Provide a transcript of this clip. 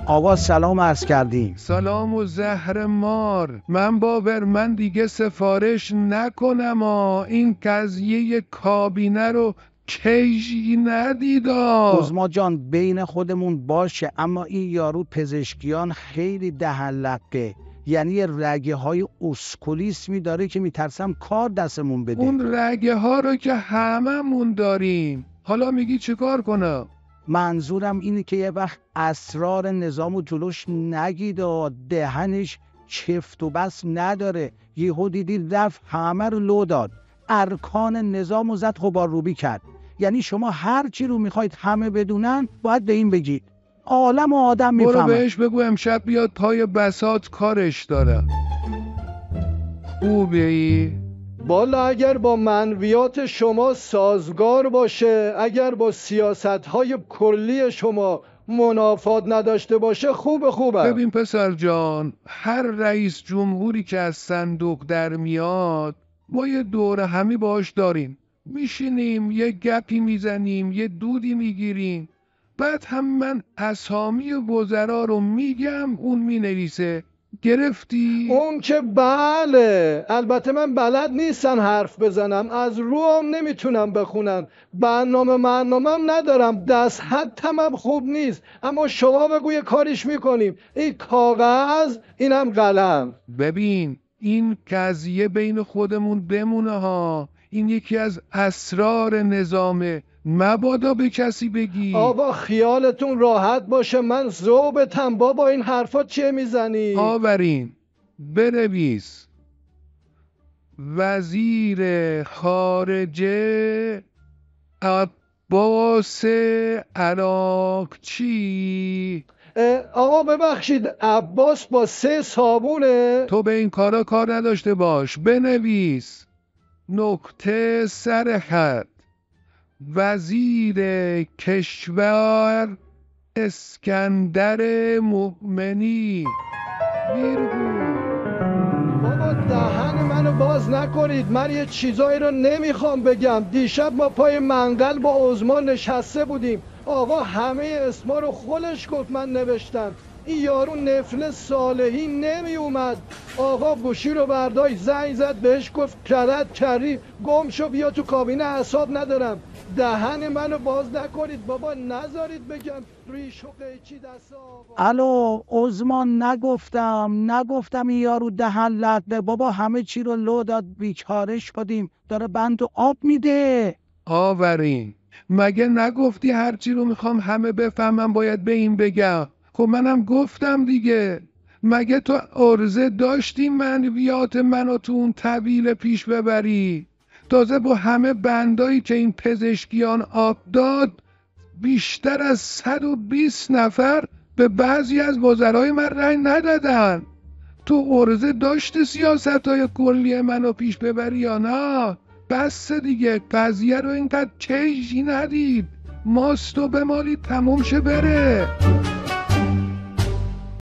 آقا سلام عرض کردیم. سلام و زهر مار. من دیگه سفارش نکنم این قضیه کابینه رو کیجی ندیدا. عظما جان بین خودمون باشه، اما این یارو پزشکیان خیلی دهلقه، یعنی رگه های اسکولیسمی داره که میترسم کار دستمون بده. اون رگه ها رو که هممون داریم، حالا میگی چیکار کنم؟ منظورم اینه که یه وقت اسرار نظامو جلوش نگید و دهنش چفت و بس نداره. یهو دیدی رفت همه رو لو داد، ارکان نظامو زد غبارروبی کرد. یعنی شما هر چی رو میخواید همه بدونن باید به این بگید. عالم و آدم میفهمه. برو بهش بگو امشب بیاد پای بساط کارش داره. خوبه ای؟ والا اگر با منویات شما سازگار باشه، اگر با سیاست‌های کلی شما منافات نداشته باشه، خوبه. ببین پسر جان، هر رئیس جمهوری که از صندوق در میاد ما یه دوره همی باش داریم، میشینیم یه گپی میزنیم، یه دودی میگیریم، بعد هم من اسامی وزرا رو میگم، اون مینویسه. گرفتی؟ اون که بله، البته من بلد نیستم حرف بزنم، از روم نمیتونم بخونم، برنامه ندارم، دست حدم هم خوب نیست، اما شما بگو یه کاریش میکنیم. این کاغذ، اینم قلم. ببین این قضیه بین خودمون بمونه ها، این یکی از اسرار نظامه، مبادا به کسی بگی. آقا خیالتون راحت باشه، من ذوبتم بابا، این حرفا چیه میزنی؟ آورین بنویس: وزیر خارجه عباس عراقچی. آقا ببخشید، عباس با 3 صابونه؟ تو به این کارا کار نداشته باش، بنویس نقطه سر خط: وزیر کشور اسکندر مؤمنی. بابا دهن منو باز نکنید، من یه چیزایی رو نمیخوام بگم. دیشب ما پای منقل با عظما نشسته بودیم، آقا همه اسما رو خودش گفت من نوشتم. این یارو نفل صالحی نمی اومد، آقا گوشی رو برداشت زنگ زد بهش گفت کری گم شو بیا تو کابینه، اعصاب ندارم. دهن منو باز نکنید بابا، نذارید بگم ریش و قیچی دست آقا. الو عظمان، نگفتم این یارو دهن لقه بابا، همه چی رو لو داد، بیچارش شدیم، داره بند و آب میده. آورین مگه نگفتی هرچی رو میخوام همه بفهمم باید به این بگم؟ خب منم گفتم دیگه. مگه تو عرضه داشتی منویات منو تو اون طویل پیش ببری؟ تازه با همه بندایی که این پزشکیان آب داد، بیشتر از 120 نفر به بعضی از وزرای من رأی ندادن. تو عرضه داشتی سیاستای کلی منو پیش ببری یا نه؟ بس دیگه، قضیه رو اینقدر کیجی ندید، ماستو بمالید تموم شه بره.